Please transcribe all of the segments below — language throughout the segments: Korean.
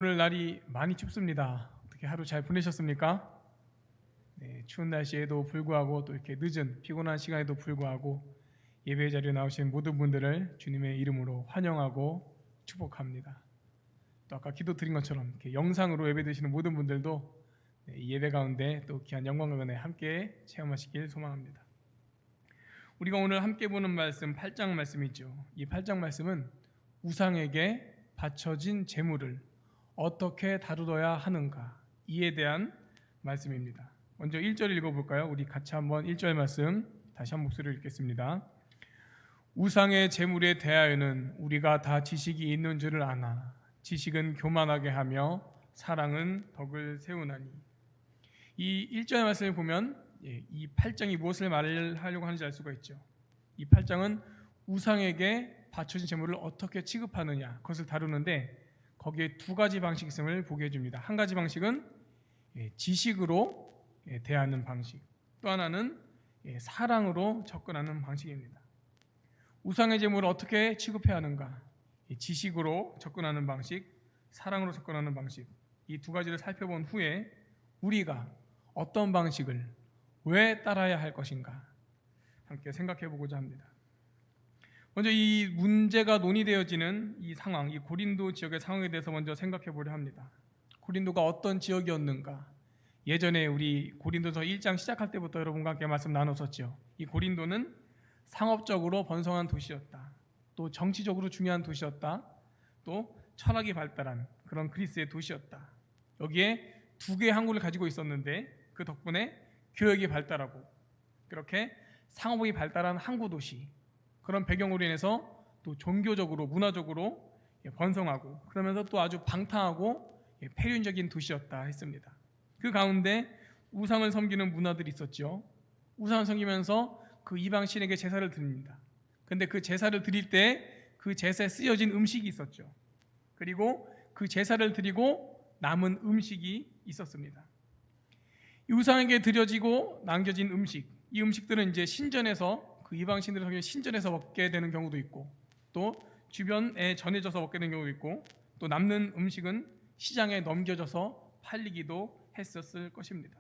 오늘 날이 많이 춥습니다. 어떻게 하루 잘 보내셨습니까? 네, 추운 날씨에도 불구하고 또 이렇게 늦은 피곤한 시간에도 불구하고 예배 자리에 나오신 모든 분들을 주님의 이름으로 환영하고 축복합니다. 또 아까 기도 드린 것처럼 이렇게 영상으로 예배 드리시는 모든 분들도 이 예배 가운데 또 귀한 영광과 은혜 함께 체험하시길 소망합니다. 우리가 오늘 함께 보는 말씀 8장 말씀이죠. 이 8장 말씀은 우상에게 바쳐진 재물을 어떻게 다루어야 하는가 이에 대한 말씀입니다. 먼저 1절 읽어볼까요? 우리 같이 한번 1절 말씀 다시 한 목소리로 읽겠습니다. 우상의 재물에 대하여는 우리가 다 지식이 있는 줄을 아나 지식은 교만하게 하며 사랑은 덕을 세우나니. 이 1절 말씀을 보면 이 8장이 무엇을 말하려고 하는지 알 수가 있죠. 이 8장은 우상에게 바쳐진 재물을 어떻게 취급하느냐 그것을 다루는데 거기에 두 가지 방식이 있음을 보게 해줍니다. 한 가지 방식은 지식으로 대하는 방식, 또 하나는 사랑으로 접근하는 방식입니다. 우상의 재물을 어떻게 취급해야 하는가? 지식으로 접근하는 방식, 사랑으로 접근하는 방식, 이 두 가지를 살펴본 후에 우리가 어떤 방식을 왜 따라야 할 것인가 함께 생각해 보고자 합니다. 먼저 이 문제가 논의되어지는 이 상황, 이 고린도 지역의 상황에 대해서 먼저 생각해 보려 합니다. 고린도가 어떤 지역이었는가? 예전에 우리 고린도서 1장 시작할 때부터 여러분과 함께 말씀 나눴었죠. 이 고린도는 상업적으로 번성한 도시였다. 또 정치적으로 중요한 도시였다. 또 철학이 발달한 그런 그리스의 도시였다. 여기에 두 개의 항구를 가지고 있었는데 그 덕분에 교역이 발달하고 그렇게 상업이 발달한 항구 도시, 그런 배경으로 인해서 또 종교적으로 문화적으로 번성하고 그러면서 또 아주 방탕하고 폐륜적인 도시였다 했습니다. 그 가운데 우상을 섬기는 문화들이 있었죠. 우상을 섬기면서 그 이방 신에게 제사를 드립니다. 그런데 그 제사를 드릴 때 그 제사에 쓰여진 음식이 있었죠. 그리고 그 제사를 드리고 남은 음식이 있었습니다. 이 우상에게 드려지고 남겨진 음식, 이 음식들은 이제 신전에서 그 이방 신들을 섬기는 신전에서 먹게 되는 경우도 있고 또 주변에 전해져서 먹게 되는 경우도 있고 또 남는 음식은 시장에 넘겨져서 팔리기도 했었을 것입니다.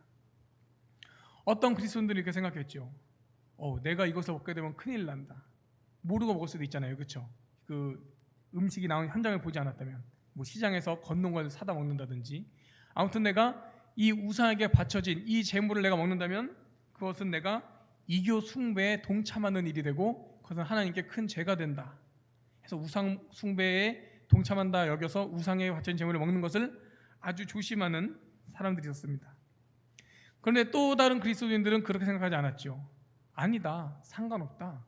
어떤 그리스도인들이 이렇게 생각했죠. 내가 이것을 먹게 되면 큰일 난다. 모르고 먹을 수도 있잖아요, 그렇죠? 그 음식이 나온 현장을 보지 않았다면 뭐 시장에서 건넌 걸 사다 먹는다든지 아무튼 내가 이 우상에게 바쳐진 이 재물을 내가 먹는다면 그것은 내가 이교 숭배에 동참하는 일이 되고 그것은 하나님께 큰 죄가 된다. 그래서 우상 숭배에 동참한다 여겨서 우상에 바쳐진 재물을 먹는 것을 아주 조심하는 사람들이 있었습니다. 그런데 또 다른 그리스도인들은 그렇게 생각하지 않았죠. 아니다, 상관없다.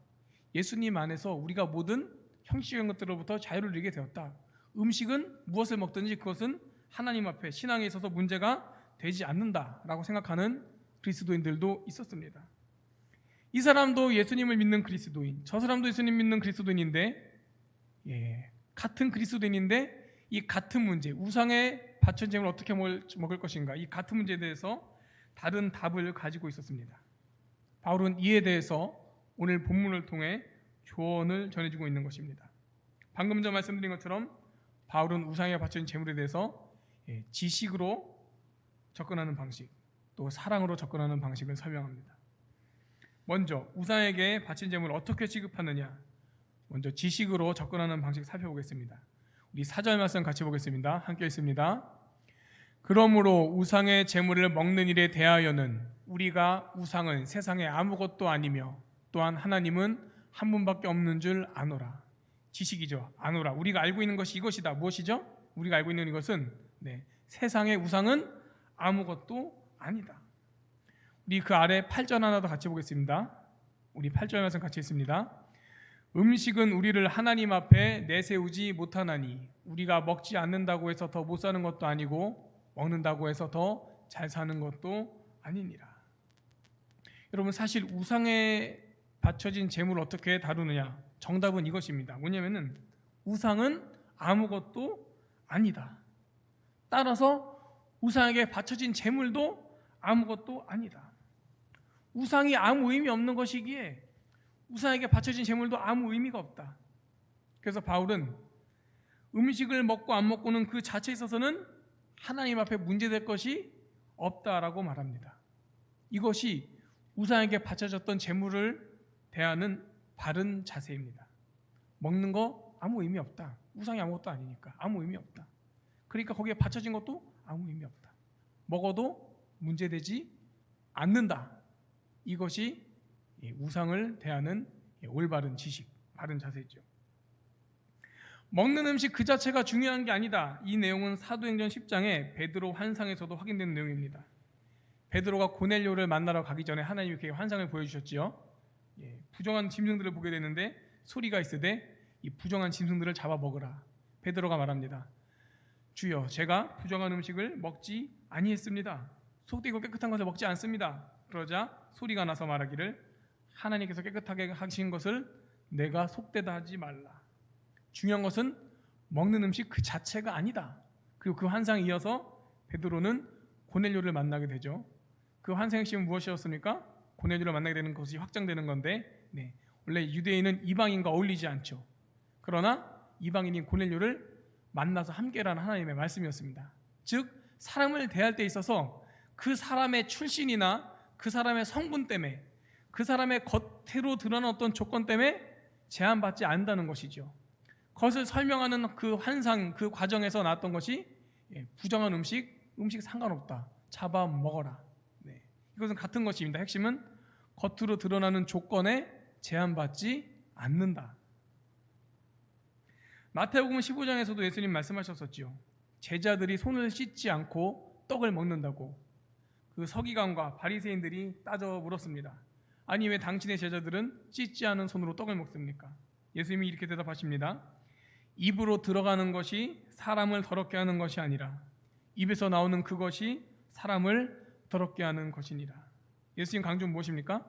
예수님 안에서 우리가 모든 형식적인 것들로부터 자유를 누리게 되었다. 음식은 무엇을 먹든지 그것은 하나님 앞에 신앙에 있어서 문제가 되지 않는다라고 생각하는 그리스도인들도 있었습니다. 이 사람도 예수님을 믿는 그리스도인, 저 사람도 예수님 믿는 그리스도인인데 같은 그리스도인인데 이 같은 문제, 우상의 바쳐진 재물을 어떻게 먹을 것인가, 이 같은 문제에 대해서 다른 답을 가지고 있었습니다. 바울은 이에 대해서 오늘 본문을 통해 조언을 전해주고 있는 것입니다. 방금 전 말씀드린 것처럼 바울은 우상에 바쳐진 재물에 대해서 지식으로 접근하는 방식, 또 사랑으로 접근하는 방식을 설명합니다. 먼저 우상에게 바친 재물을 어떻게 취급하느냐, 먼저 지식으로 접근하는 방식 살펴보겠습니다. 우리 4절 말씀 같이 보겠습니다. 함께 읽습니다. 그러므로 우상의 재물을 먹는 일에 대하여는 우리가 우상은 세상에 아무것도 아니며 또한 하나님은 한 분밖에 없는 줄 아노라. 지식이죠. 아노라. 우리가 알고 있는 것이 이것이다. 무엇이죠? 우리가 알고 있는 이것은 세상의 우상은 아무것도 아니다. 우리 그 아래 8절 하나 더 같이 보겠습니다. 우리 8절 말씀 같이 읽습니다. 음식은 우리를 하나님 앞에 내세우지 못하나니 우리가 먹지 않는다고 해서 더 못 사는 것도 아니고 먹는다고 해서 더 잘 사는 것도 아니니라. 여러분, 사실 우상에 바쳐진 재물을 어떻게 다루느냐, 정답은 이것입니다. 뭐냐면은 우상은 아무것도 아니다. 따라서 우상에게 바쳐진 재물도 아무것도 아니다. 우상이 아무 의미 없는 것이기에 우상에게 바쳐진 재물도 아무 의미가 없다. 그래서 바울은 음식을 먹고 안 먹고는 그 자체에 있어서는 하나님 앞에 문제될 것이 없다라고 말합니다. 이것이 우상에게 바쳐졌던 재물을 대하는 바른 자세입니다. 먹는 거 아무 의미 없다. 우상이 아무것도 아니니까 아무 의미 없다. 그러니까 거기에 바쳐진 것도 아무 의미 없다. 먹어도 문제되지 않는다. 이것이 우상을 대하는 올바른 지식, 바른 자세죠. 먹는 음식 그 자체가 중요한 게 아니다. 이 내용은 사도행전 10장의 베드로 환상에서도 확인되는 내용입니다. 베드로가 고넬료를 만나러 가기 전에 하나님이 그에게 환상을 보여주셨지요. 부정한 짐승들을 보게 되는데 소리가 있으되 이 부정한 짐승들을 잡아 먹으라. 베드로가 말합니다. 주여, 제가 부정한 음식을 먹지 아니했습니다. 속되고 깨끗한 것을 먹지 않습니다. 그러자 소리가 나서 말하기를 하나님께서 깨끗하게 하신 것을 내가 속되다 하지 말라. 중요한 것은 먹는 음식 그 자체가 아니다. 그리고 그 환상에 이어서 베드로는 고넬료를 만나게 되죠. 그 환상의 핵심은 무엇이었습니까? 고넬료를 만나게 되는 것이 확장되는 건데, 원래 유대인은 이방인과 어울리지 않죠. 그러나 이방인인 고넬료를 만나서 함께라는 하나님의 말씀이었습니다. 즉 사람을 대할 때 있어서 그 사람의 출신이나 그 사람의 성분 때문에, 그 사람의 겉으로 드러난 어떤 조건 때문에 제한받지 않는다는 것이죠. 그것을 설명하는 그 환상, 그 과정에서 나왔던 것이 부정한 음식 상관없다. 잡아 먹어라. 이것은 같은 것입니다. 핵심은 겉으로 드러나는 조건에 제한받지 않는다. 마태복음 15장에서도 예수님 말씀하셨었지요. 제자들이 손을 씻지 않고 떡을 먹는다고 그 서기관과 바리새인들이 따져 물었습니다. 아니 왜 당신의 제자들은 씻지 않은 손으로 떡을 먹습니까? 예수님이 이렇게 대답하십니다. 입으로 들어가는 것이 사람을 더럽게 하는 것이 아니라 입에서 나오는 그것이 사람을 더럽게 하는 것이니라. 예수님 강조는 무엇입니까?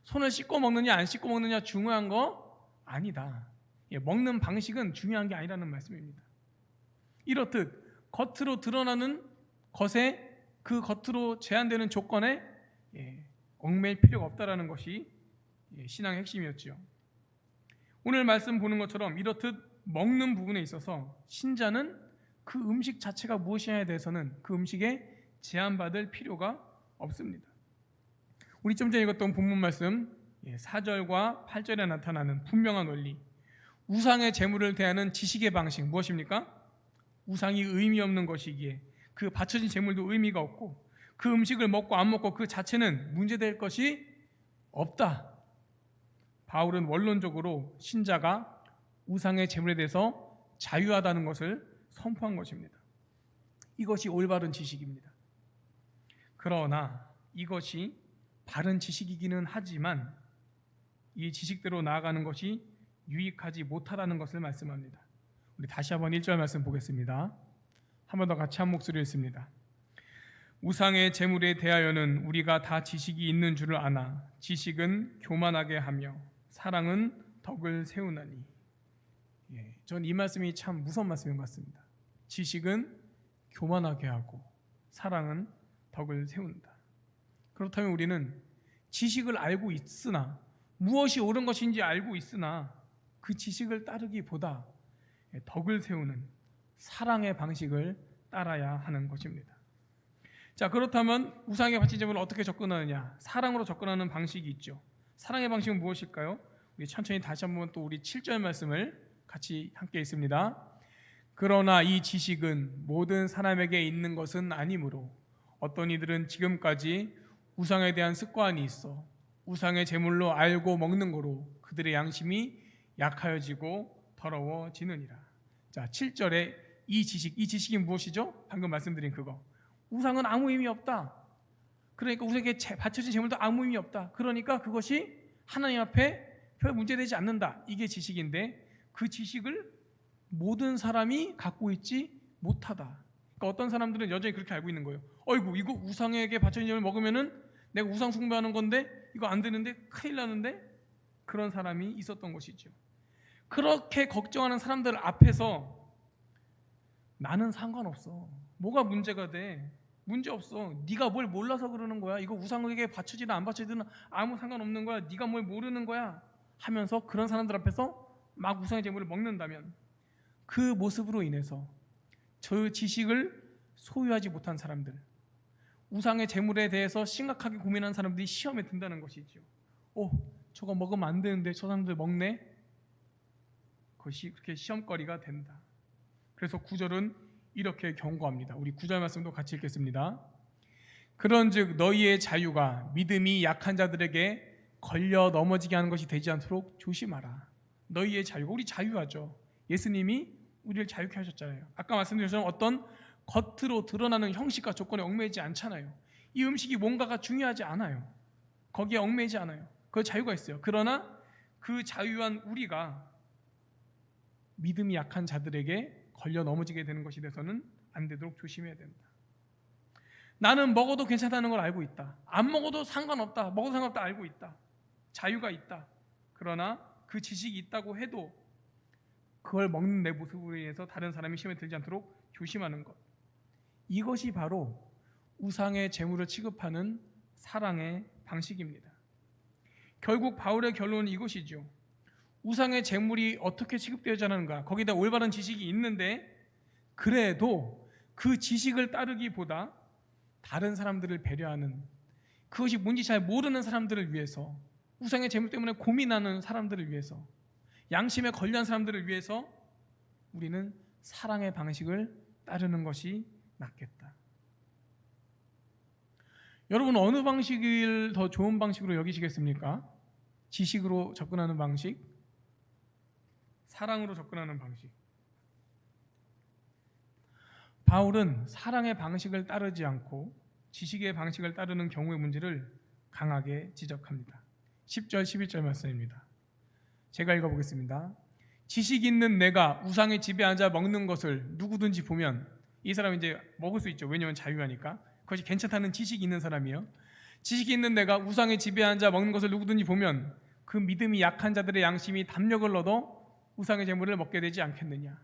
손을 씻고 먹느냐 안 씻고 먹느냐 중요한 거 아니다. 먹는 방식은 중요한 게 아니라는 말씀입니다. 이렇듯 겉으로 드러나는 것에 그 겉으로 제한되는 조건에 얽매일 필요가 없다라는 것이 신앙의 핵심이었죠. 오늘 말씀 보는 것처럼 이렇듯 먹는 부분에 있어서 신자는 그 음식 자체가 무엇이냐에 대해서는 그 음식에 제한받을 필요가 없습니다. 우리 좀 전에 읽었던 본문 말씀 4절과 8절에 나타나는 분명한 원리, 우상의 재물을 대하는 지식의 방식 무엇입니까? 우상이 의미 없는 것이기에 그 바쳐진 재물도 의미가 없고 그 음식을 먹고 안 먹고 그 자체는 문제될 것이 없다. 바울은 원론적으로 신자가 우상의 재물에 대해서 자유하다는 것을 선포한 것입니다. 이것이 올바른 지식입니다. 그러나 이것이 바른 지식이기는 하지만 이 지식대로 나아가는 것이 유익하지 못하다는 것을 말씀합니다. 우리 다시 한번 1절 말씀 보겠습니다. 한 번 더 같이 한 목소리로 읽습니다. 우상의 재물에 대하여는 우리가 다 지식이 있는 줄을 아나 지식은 교만하게 하며 사랑은 덕을 세우나니. 전 이 말씀이 참 무서운 말씀인 것 같습니다. 지식은 교만하게 하고 사랑은 덕을 세운다. 그렇다면 우리는 지식을 알고 있으나 무엇이 옳은 것인지 알고 있으나 그 지식을 따르기보다 덕을 세우는 사랑의 방식을 따라야 하는 것입니다. 자, 그렇다면 우상에 바친 재물을 어떻게 접근하느냐? 사랑으로 접근하는 방식이 있죠. 사랑의 방식은 무엇일까요? 우리 천천히 다시 한번 또 우리 7절 말씀을 같이 함께 읽습니다. 그러나 이 지식은 모든 사람에게 있는 것은 아니므로 어떤 이들은 지금까지 우상에 대한 습관이 있어 우상의 제물로 알고 먹는 거로 그들의 양심이 약하여지고 더러워지느니라. 자, 7절에 이 지식이 무엇이죠? 방금 말씀드린 그거. 우상은 아무 의미 없다. 그러니까 우상에게 바쳐진 제물도 아무 의미 없다. 그러니까 그것이 하나님 앞에 별 문제되지 않는다. 이게 지식인데 그 지식을 모든 사람이 갖고 있지 못하다. 그러니까 어떤 사람들은 여전히 그렇게 알고 있는 거예요. 어이구, 이거 우상에게 바쳐진 제물 먹으면은 내가 우상 숭배하는 건데 이거 안 되는데 큰일 나는데, 그런 사람이 있었던 것이죠. 그렇게 걱정하는 사람들 앞에서 나는 상관없어. 뭐가 문제가 돼? 문제 없어. 네가 뭘 몰라서 그러는 거야. 이거 우상에게 바쳐지든 안 바쳐지든 아무 상관없는 거야. 네가 뭘 모르는 거야 하면서 그런 사람들 앞에서 막 우상의 제물을 먹는다면 그 모습으로 인해서 저 지식을 소유하지 못한 사람들, 우상의 재물에 대해서 심각하게 고민하는 사람들이 시험에 든다는 것이죠. 저거 먹으면 안 되는데 저 사람들 먹네? 그것이 그렇게 시험거리가 된다. 그래서 9절은 이렇게 경고합니다. 우리 9절 말씀도 같이 읽겠습니다. 그런즉 너희의 자유가 믿음이 약한 자들에게 걸려 넘어지게 하는 것이 되지 않도록 조심하라. 너희의 자유가, 우리 자유하죠. 예수님이 우리를 자유케 하셨잖아요. 아까 말씀드린 것처럼 어떤 겉으로 드러나는 형식과 조건에 얽매이지 않잖아요. 이 음식이 뭔가가 중요하지 않아요. 거기에 얽매이지 않아요. 그 자유가 있어요. 그러나 그 자유한 우리가 믿음이 약한 자들에게 걸려 넘어지게 되는 것이 돼서는 안 되도록 조심해야 된다. 나는 먹어도 괜찮다는 걸 알고 있다. 안 먹어도 상관없다. 먹어도 상관없다 알고 있다. 자유가 있다. 그러나 그 지식이 있다고 해도 그걸 먹는 내 모습으로 인해서 다른 사람이 시험에 들지 않도록 조심하는 것. 이것이 바로 우상의 재물을 취급하는 사랑의 방식입니다. 결국 바울의 결론은 이것이죠. 우상의 재물이 어떻게 취급되어야 하는가, 거기다 올바른 지식이 있는데 그래도 그 지식을 따르기보다 다른 사람들을 배려하는, 그것이 뭔지 잘 모르는 사람들을 위해서, 우상의 재물 때문에 고민하는 사람들을 위해서, 양심에 걸려한 사람들을 위해서 우리는 사랑의 방식을 따르는 것이 낫겠다. 여러분, 어느 방식을 더 좋은 방식으로 여기시겠습니까? 지식으로 접근하는 방식, 사랑으로 접근하는 방식. 바울은 사랑의 방식을 따르지 않고 지식의 방식을 따르는 경우의 문제를 강하게 지적합니다. 10절 11절 말씀입니다. 제가 읽어보겠습니다. 지식 있는 내가 우상의 집에 앉아 먹는 것을 누구든지 보면, 이 사람은 이제 먹을 수 있죠. 왜냐하면 자유하니까. 그것이 괜찮다는 지식이 있는 사람이요. 지식이 있는 내가 우상의 집에 앉아 먹는 것을 누구든지 보면 그 믿음이 약한 자들의 양심이 담력을 얻어 우상의 재물을 먹게 되지 않겠느냐.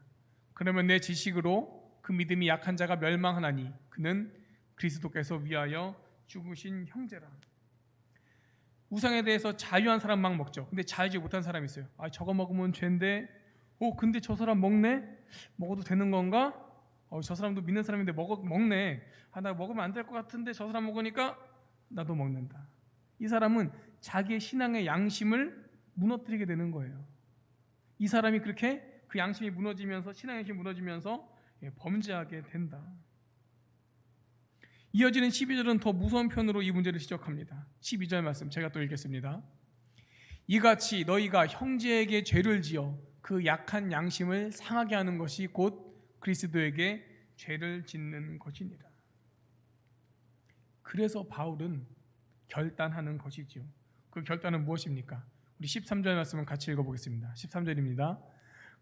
그러면 내 지식으로 그 믿음이 약한 자가 멸망하나니 그는 그리스도께서 위하여 죽으신 형제라. 우상에 대해서 자유한 사람 막 먹죠. 근데 자유지 못한 사람이 있어요. 저거 먹으면 죄인데, 근데 저 사람 먹네? 먹어도 되는 건가? 저 사람도 믿는 사람인데 먹네. 나 먹으면 안 될 것 같은데 저 사람 먹으니까 나도 먹는다. 이 사람은 자기의 신앙의 양심을 무너뜨리게 되는 거예요. 이 사람이 그렇게 그 양심이 무너지면서, 신앙의 양심이 무너지면서 범죄하게 된다. 이어지는 12절은 더 무서운 편으로 이 문제를 지적합니다. 12절 말씀 제가 또 읽겠습니다. 이같이 너희가 형제에게 죄를 지어 그 약한 양심을 상하게 하는 것이 곧 그리스도에게 죄를 짓는 것이니라. 그래서 바울은 결단하는 것이지요. 그 결단은 무엇입니까? 우리 13절 말씀을 같이 읽어보겠습니다. 13절입니다.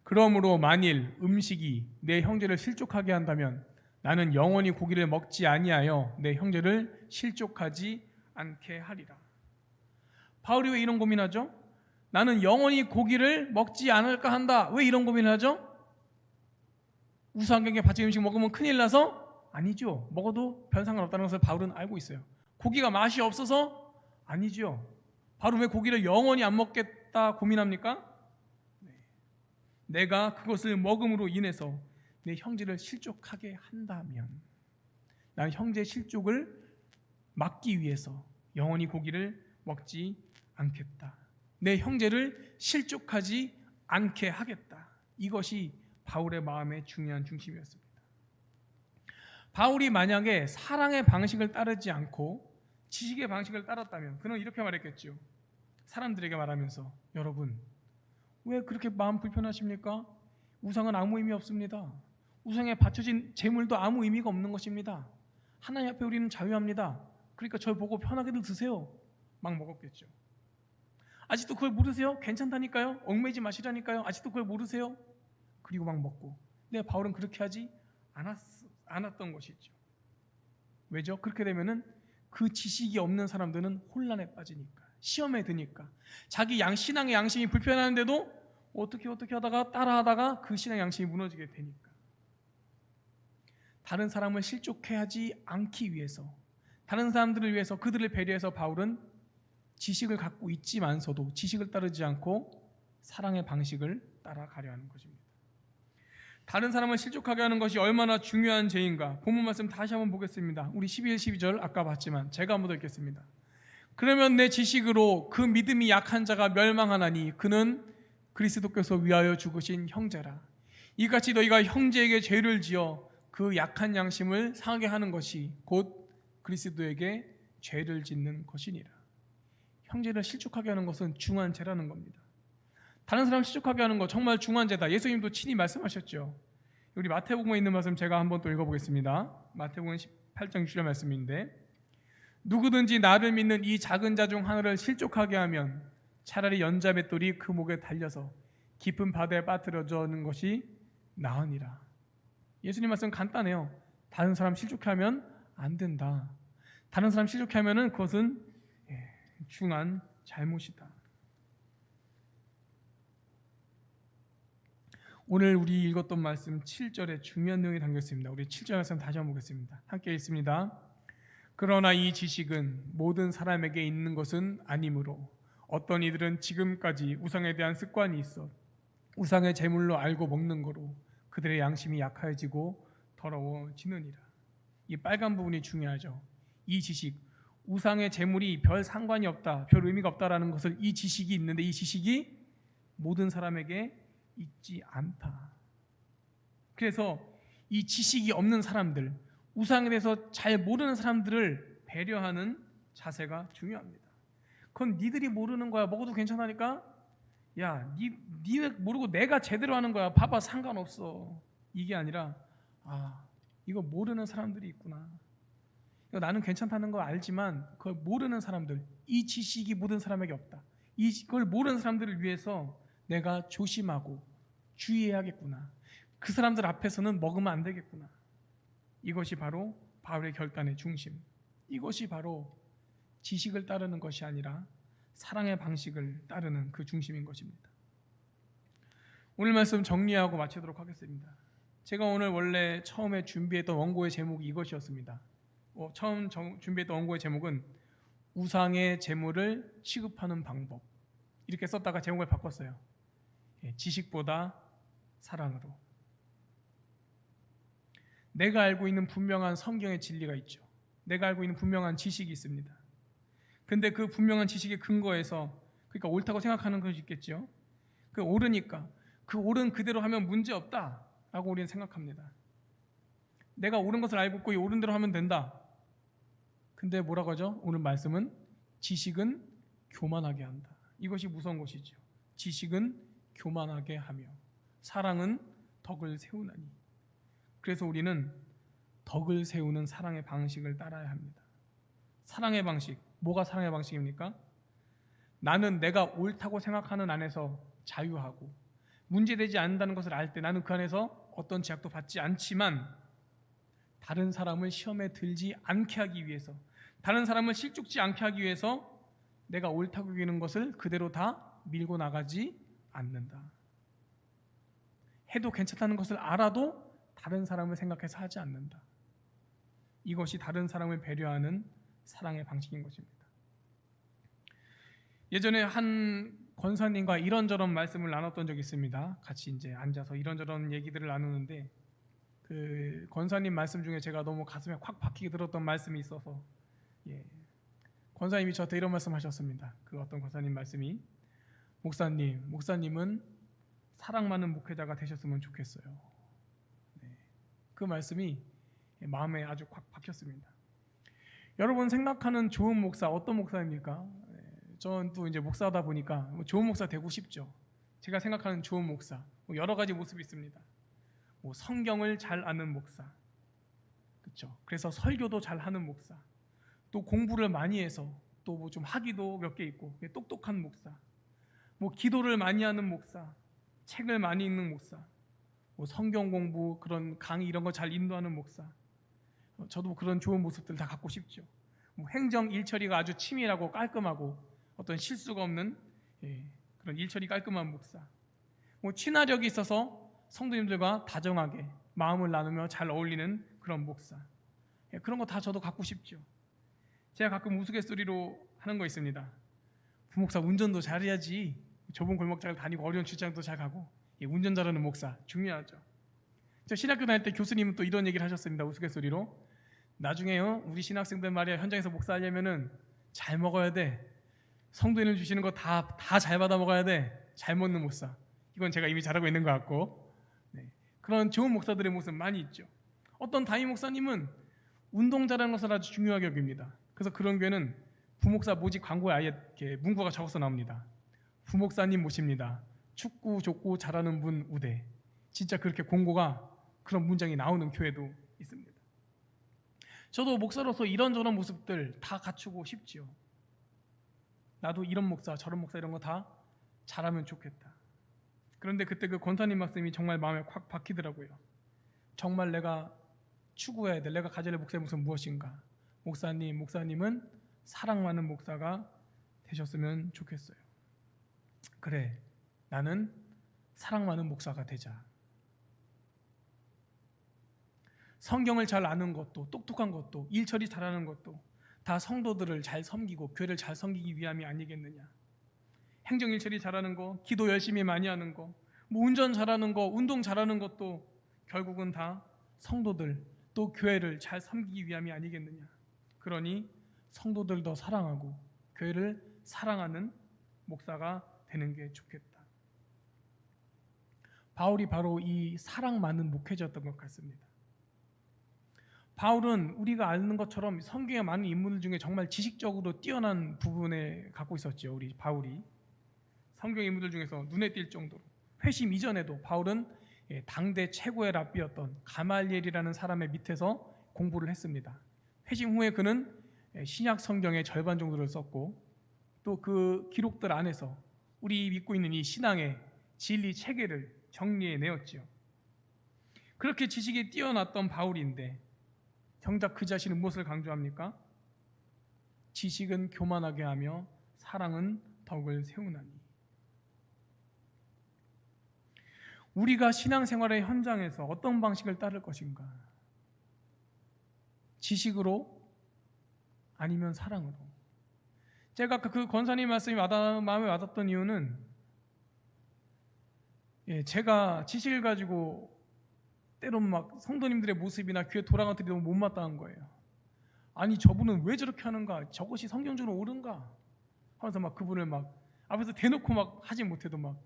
그러므로 만일 음식이 내 형제를 실족하게 한다면 나는 영원히 고기를 먹지 아니하여 내 형제를 실족하지 않게 하리라. 바울이 왜 이런 고민하죠? 나는 영원히 고기를 먹지 않을까 한다. 왜 이런 고민을 하죠? 우상에게 바친 음식 먹으면 큰일 나서? 아니죠. 먹어도 별 상관없다는 것을 바울은 알고 있어요. 고기가 맛이 없어서? 아니죠. 바로 왜 고기를 영원히 안 먹겠다 고민합니까? 내가 그것을 먹음으로 인해서 내 형제를 실족하게 한다면, 나는 형제 실족을 막기 위해서 영원히 고기를 먹지 않겠다. 내 형제를 실족하지 않게 하겠다. 이것이 바울의 마음의 중요한 중심이었습니다. 바울이 만약에 사랑의 방식을 따르지 않고 지식의 방식을 따랐다면 그는 이렇게 말했겠죠. 사람들에게 말하면서, 여러분 왜 그렇게 마음 불편하십니까? 우상은 아무 의미 없습니다. 우상에 바쳐진 재물도 아무 의미가 없는 것입니다. 하나님 앞에 우리는 자유합니다. 그러니까 저를 보고 편하게들 드세요. 막 먹었겠죠. 아직도 그걸 모르세요? 괜찮다니까요? 얽매이지 마시라니까요? 아직도 그걸 모르세요? 그리고 막 먹고. 근데 바울은 그렇게 하지 않았던 것이죠. 왜죠? 그렇게 되면은 그 지식이 없는 사람들은 혼란에 빠지니까, 시험에 드니까, 자기 신앙의 양심이 불편하는데도 어떻게 하다가 따라하다가 그 신앙의 양심이 무너지게 되니까. 다른 사람을 실족해 하지 않기 위해서, 다른 사람들을 위해서, 그들을 배려해서 바울은 지식을 갖고 있지만서도 지식을 따르지 않고 사랑의 방식을 따라가려 하는 것입니다. 다른 사람을 실족하게 하는 것이 얼마나 중요한 죄인가. 본문 말씀 다시 한번 보겠습니다. 우리 11, 12절 아까 봤지만 제가 한번 더 읽겠습니다. 그러면 내 지식으로 그 믿음이 약한 자가 멸망하나니 그는 그리스도께서 위하여 죽으신 형제라. 이같이 너희가 형제에게 죄를 지어 그 약한 양심을 상하게 하는 것이 곧 그리스도에게 죄를 짓는 것이니라. 형제를 실족하게 하는 것은 중한 죄라는 겁니다. 다른 사람 실족하게 하는 거 정말 중한 죄다. 예수님도 친히 말씀하셨죠. 우리 마태복음에 있는 말씀 제가 한번 또 읽어보겠습니다. 마태복음 18장 6절 말씀인데, 누구든지 나를 믿는 이 작은 자 중 하나를 실족하게 하면 차라리 연자 맷돌이 그 목에 달려서 깊은 바다에 빠뜨려주는 것이 나으니라. 예수님 말씀 간단해요. 다른 사람 실족해 하면 안 된다. 다른 사람 실족해 하면은 그것은 중한 잘못이다. 오늘 우리 읽었던 말씀 7절에 중요한 내용이 담겨 있습니다. 우리 7절 말씀 다시 한번 보겠습니다. 함께 읽습니다. 그러나 이 지식은 모든 사람에게 있는 것은 아니므로 어떤 이들은 지금까지 우상에 대한 습관이 있어 우상의 제물로 알고 먹는 거로 그들의 양심이 약해지고 더러워지느니라. 이 빨간 부분이 중요하죠. 이 지식, 우상의 제물이 별 상관이 없다, 별 의미가 없다라는 것을 이 지식이 있는데 이 지식이 모든 사람에게 있지 않다. 그래서 이 지식이 없는 사람들, 우상에 대해서 잘 모르는 사람들을 배려하는 자세가 중요합니다. 그건 니들이 모르는 거야. 먹어도 괜찮다니까? 야, 니네 모르고 내가 제대로 하는 거야. 봐봐, 상관없어. 이게 아니라 이거 모르는 사람들이 있구나. 이거 나는 괜찮다는 거 알지만 그걸 모르는 사람들, 이 지식이 모든 사람에게 없다. 이걸 모르는 사람들을 위해서 내가 조심하고 주의해야겠구나. 그 사람들 앞에서는 먹으면 안 되겠구나. 이것이 바로 바울의 결단의 중심. 이것이 바로 지식을 따르는 것이 아니라 사랑의 방식을 따르는 그 중심인 것입니다. 오늘 말씀 정리하고 마치도록 하겠습니다. 제가 오늘 원래 처음에 준비했던 원고의 제목이 이것이었습니다. 처음 준비했던 원고의 제목은 우상의 제물을 취급하는 방법, 이렇게 썼다가 제목을 바꿨어요. 지식보다 사랑으로. 내가 알고 있는 분명한 성경의 진리가 있죠. 내가 알고 있는 분명한 지식이 있습니다. 근데 그 분명한 지식의 근거에서, 그러니까 옳다고 생각하는 것이 있겠죠. 그 옳으니까 그 옳은 그대로 하면 문제 없다라고 우리는 생각합니다. 내가 옳은 것을 알고 있고 이 옳은 대로 하면 된다. 근데 뭐라고 하죠? 오늘 말씀은 지식은 교만하게 한다. 이것이 무서운 것이죠. 지식은 교만하게 하며 사랑은 덕을 세우나니. 그래서 우리는 덕을 세우는 사랑의 방식을 따라야 합니다. 사랑의 방식, 뭐가 사랑의 방식입니까? 나는 내가 옳다고 생각하는 안에서 자유하고 문제되지 않는다는 것을 알 때 나는 그 안에서 어떤 제약도 받지 않지만 다른 사람을 시험에 들지 않게 하기 위해서, 다른 사람을 실족지 않게 하기 위해서 내가 옳다고 여기는 것을 그대로 다 밀고 나가지 않는다. 해도 괜찮다는 것을 알아도 다른 사람을 생각해서 하지 않는다. 이것이 다른 사람을 배려하는 사랑의 방식인 것입니다. 예전에 한 권사님과 이런저런 말씀을 나눴던 적이 있습니다. 같이 이제 앉아서 이런저런 얘기들을 나누는데 그 권사님 말씀 중에 제가 너무 가슴에 콱 박히게 들었던 말씀이 있어서 권사님이 저한테 이런 말씀하셨습니다. 그 어떤 권사님 말씀이 목사님은 사랑 많은 목회자가 되셨으면 좋겠어요. 그 말씀이 마음에 아주 콱 박혔습니다. 여러분 생각하는 좋은 목사 어떤 목사입니까? 저는 또 이제 목사다 보니까 좋은 목사 되고 싶죠. 제가 생각하는 좋은 목사 여러 가지 모습이 있습니다. 성경을 잘 아는 목사, 그렇죠? 그래서 설교도 잘 하는 목사, 또 공부를 많이 해서 또 뭐 좀 학위도 몇 개 있고 똑똑한 목사, 기도를 많이 하는 목사, 책을 많이 읽는 목사, 성경 공부 그런 강의 이런 거 잘 인도하는 목사. 저도 그런 좋은 모습들 다 갖고 싶죠. 행정 일처리가 아주 치밀하고 깔끔하고 어떤 실수가 없는 그런 일처리 깔끔한 목사. 친화력이 있어서 성도님들과 다정하게 마음을 나누며 잘 어울리는 그런 목사. 그런 거 다 저도 갖고 싶죠. 제가 가끔 우스갯소리로 하는 거 있습니다. 부목사 운전도 잘해야지. 좁은 골목 잘 다니고 어려운 출장도 잘 가고 운전 잘하는 목사 중요하죠. 저 신학교 다닐 때 교수님은 또 이런 얘기를 하셨습니다. 우스갯소리로. 나중에요, 우리 신학생들 말이야, 현장에서 목사하려면은 잘 먹어야 돼. 성도인을 주시는 거 다 잘 받아 먹어야 돼. 잘 먹는 목사. 이건 제가 이미 잘하고 있는 것 같고, 네. 그런 좋은 목사들의 모습 많이 있죠. 어떤 담임 목사님은 운동 잘하는 것을 아주 중요하게 여깁니다. 그래서 그런 교회는 부목사 모집 광고에 아예 이렇게 문구가 적어서 나옵니다. 부목사님 모십니다. 축구, 족구 잘하는 분 우대. 진짜 그렇게 공고가, 그런 문장이 나오는 교회도 있습니다. 저도 목사로서 이런저런 모습들 다 갖추고 싶지요. 나도 이런 목사 저런 목사 이런 거 다 잘하면 좋겠다. 그런데 그때 그 권사님 말씀이 정말 마음에 콱 박히더라고요. 정말 내가 추구해야 돼, 내가 가져야 할 목사의 모습은 무엇인가. 목사님은 사랑 많은 목사가 되셨으면 좋겠어요. 그래, 나는 사랑 많은 목사가 되자. 성경을 잘 아는 것도, 똑똑한 것도, 일처리 잘하는 것도 다 성도들을 잘 섬기고 교회를 잘 섬기기 위함이 아니겠느냐. 행정 일처리 잘하는 거, 기도 열심히 많이 하는 거, 뭐 운전 잘하는 거, 운동 잘하는 것도 결국은 다 성도들 또 교회를 잘 섬기기 위함이 아니겠느냐. 그러니 성도들 더 사랑하고 교회를 사랑하는 목사가 되는 게 좋겠다. 바울이 바로 이 사랑 많은 목회자였던 것 같습니다. 바울은 우리가 아는 것처럼 성경에 많은 인물들 중에 정말 지식적으로 뛰어난 부분에 갖고 있었죠. 우리 바울이 성경 인물들 중에서 눈에 띌 정도로. 회심 이전에도 바울은 당대 최고의 랍비였던 가말리엘이라는 사람의 밑에서 공부를 했습니다. 회심 후에 그는 신약 성경의 절반 정도를 썼고, 또 그 기록들 안에서 우리 믿고 있는 이 신앙의 진리 체계를 정리해 내었지요. 그렇게 지식이 뛰어났던 바울인데 정작 그 자신은 무엇을 강조합니까? 지식은 교만하게 하며 사랑은 덕을 세우나니. 우리가 신앙생활의 현장에서 어떤 방식을 따를 것인가? 지식으로 아니면 사랑으로? 제가 아까 그 권사님 말씀이 마음에 와닿았던 이유는, 제가 지식을 가지고 때론 막 성도님들의 모습이나 교회 돌아가들이 너무 못마땅한 거예요. 아니 저분은 왜 저렇게 하는가? 저것이 성경적으로 옳은가? 하면서 막 그분을 막 앞에서 대놓고 막 하지 못해도 막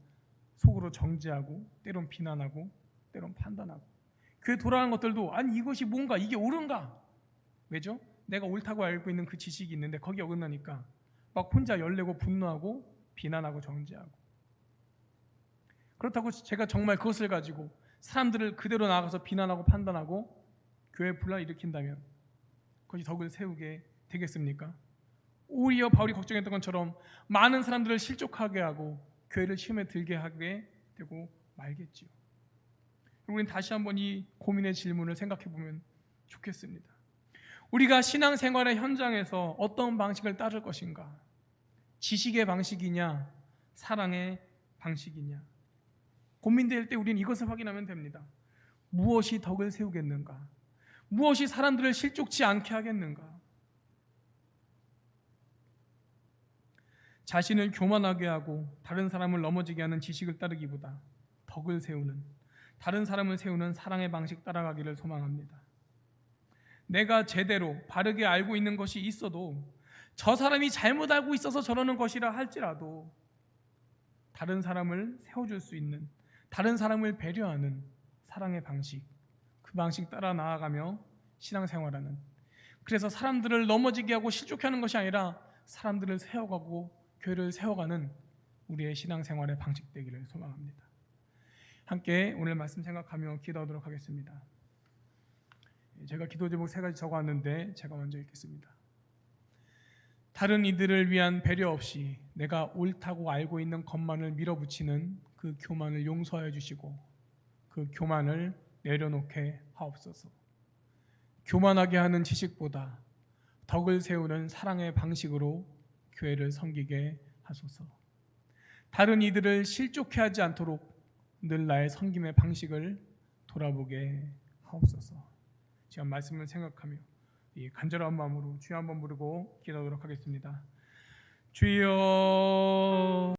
속으로 정죄하고, 때론 비난하고, 때론 판단하고, 교회 돌아가는 것들도 아니 이것이 뭔가, 이게 옳은가? 왜죠? 내가 옳다고 알고 있는 그 지식이 있는데 거기 어긋나니까 막 혼자 열내고 분노하고 비난하고 정죄하고. 그렇다고 제가 정말 그것을 가지고 사람들을 그대로 나가서 비난하고 판단하고 교회에 분란을 일으킨다면 그것이 덕을 세우게 되겠습니까? 오히려 바울이 걱정했던 것처럼 많은 사람들을 실족하게 하고 교회를 시험에 들게 하게 되고 말겠지요. 우리는 다시 한번 이 고민의 질문을 생각해 보면 좋겠습니다. 우리가 신앙생활의 현장에서 어떤 방식을 따를 것인가? 지식의 방식이냐, 사랑의 방식이냐? 고민될 때 우리는 이것을 확인하면 됩니다. 무엇이 덕을 세우겠는가? 무엇이 사람들을 실족치 않게 하겠는가? 자신을 교만하게 하고 다른 사람을 넘어지게 하는 지식을 따르기보다 덕을 세우는, 다른 사람을 세우는 사랑의 방식 따라가기를 소망합니다. 내가 제대로 바르게 알고 있는 것이 있어도 저 사람이 잘못 알고 있어서 저러는 것이라 할지라도 다른 사람을 세워줄 수 있는, 다른 사람을 배려하는 사랑의 방식, 그 방식 따라 나아가며 신앙생활하는, 그래서 사람들을 넘어지게 하고 실족해 하는 것이 아니라 사람들을 세워가고 교회를 세워가는 우리의 신앙생활의 방식 되기를 소망합니다. 함께 오늘 말씀 생각하며 기도하도록 하겠습니다. 제가 기도 제목 3가지 적어왔는데 제가 먼저 읽겠습니다. 다른 이들을 위한 배려 없이 내가 옳다고 알고 있는 것만을 밀어붙이는 그 교만을 용서하여 주시고 그 교만을 내려놓게 하옵소서. 교만하게 하는 지식보다 덕을 세우는 사랑의 방식으로 교회를 섬기게 하소서. 다른 이들을 실족해 하지 않도록 늘 나의 섬김의 방식을 돌아보게 하옵소서. 지금 말씀을 생각하며 이 간절한 마음으로 주여 한번 부르고 기도하도록 하겠습니다. 주여.